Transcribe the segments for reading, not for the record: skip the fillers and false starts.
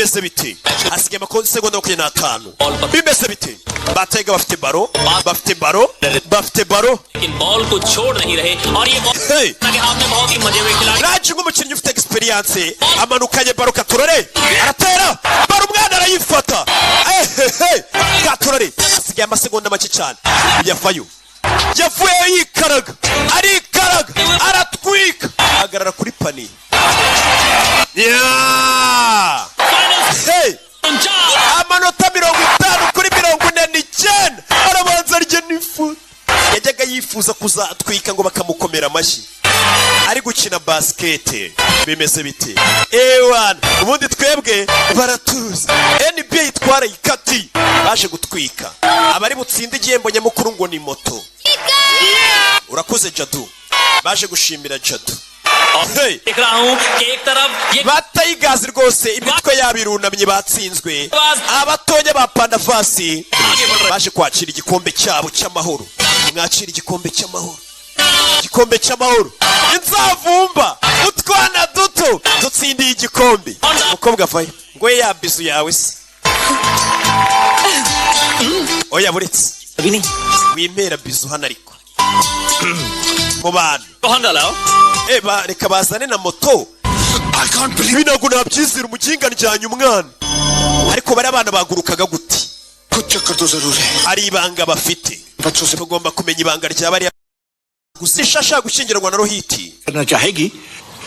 bimeze bite hasigaye amasegonda 25 bimeze bite batega bafite baro लेकिन बॉल को छोड़ नहीं रहे और ये बॉल के हाथ में बहुत ही मजे में खिलाड़ी राज nk'umukinnyi ufite experience amanukanye baro Katurore aratera baro umwana arayifata Katurore hasigaye amasegonda make cyane yavuye yikaraga aratwika agarara kuri pani amanota 50 kuri 49 arabanza rye nifu yajyaga yifuza kuzatwika ngo bakamukomera amashyi ari gukina basket bimeze bite ewan ubundi twebwe baraturuza NBA itwara ikati baje gutwika abari butsinde igihembo nyamukuru ngo ni moto urakoze Jadu baje gushimira Jadu देख रहा हूं कि एक तरफ ये batayigazi rwose imitwe yabirunamye batsinzwe abatonya ba Pandavasi baje kwakira igikombe cyabo cy'amahoro mwakira igikombe cy'amahoro inzavumba utwana duto dutsindiye igikombe umukobwa vayo ngo yabizu yawe se oya buretse wimera bizu hano ariko mu bantu eba reka bazane na moto binago nabyizira umukinga njyanye umwana ariko bari abana bagurukaga guti ari ibanga bafite tugomba kumenya ibanga rya bari gusishasha gushyingirwa na Rohiti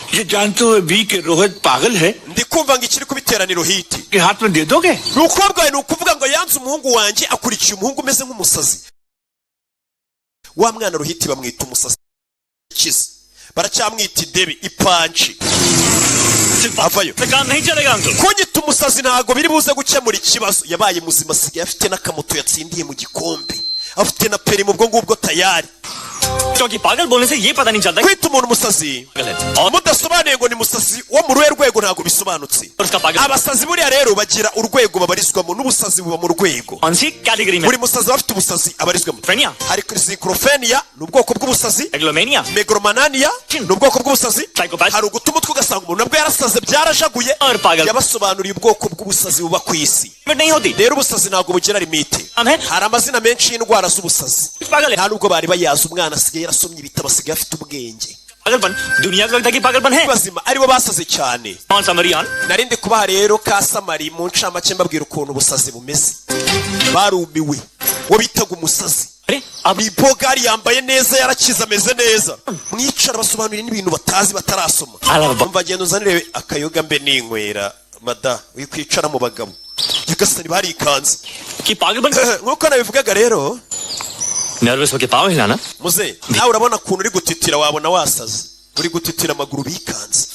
ये जानते हो वी के रोहित पागल है ndikumva ngo ikiri kubiterana Rohiti के हाथ में दे दोगे nukobwa ni ukuvuga ngo yanze umuhungu wanjye akurikiye umuhungu umeze nk'umusazi wa mwana Rohiti bamwita umusazi kiza baracyamwita Debi ipanchi avayo kunyita umusazi ntago biri buze gukemura ikibazo yabaye muzima sigaye afite n'akamoto yatsindiye mu gikombe afite na peri mu bwo ngubwo tayari क्योंकि पागल बोलने से ये पता नहीं चलता kwita umuntu umusazi mudasobanuye ngo ni musazi wo mu rwego ntago bisobanutse abasazi buriya rero bagira urwego babarizwamo n'ubusazi buba mu rwego buri musazi bafite ubusazi abarizwamo hari schizophrenia n'ubwoko bw'ubusazi megalomania n'ubwoko bw'ubusazi hari ugutuma utwo ugasanga umuntu nabwo yarasaze byarajaguye yabasobanuriye ubwoko bw'ubusazi buba ku isi rero ubusazi ntago bugira limite hari amazina menshi y'indwara z'ubusazi nta nubwo bari bayazi umwana asigaye yarasomye ibitabo asigaye afite ubwenge दुनिया को लगता है कि पागलपन है bazima aribo basaze cyane narindi kubaha rero ka samari mu ncamake mbabwira ukuntu ubusazi bumeze barumiwe wo bitaga umusazi abibogari yambaye neza yarakiza ameze neza mwicara basobanurira n'ibintu batazi batarasoma umva genda uzanire akayoga mbe ninywera mada wikwicara mu bagabo yagasani barikanze nkuko nabivugaga rero nervous होके पाँव हिलाना muze nawe urabona ukuntu uri gutitira wabona wasaze uri gutitira amaguru bikanze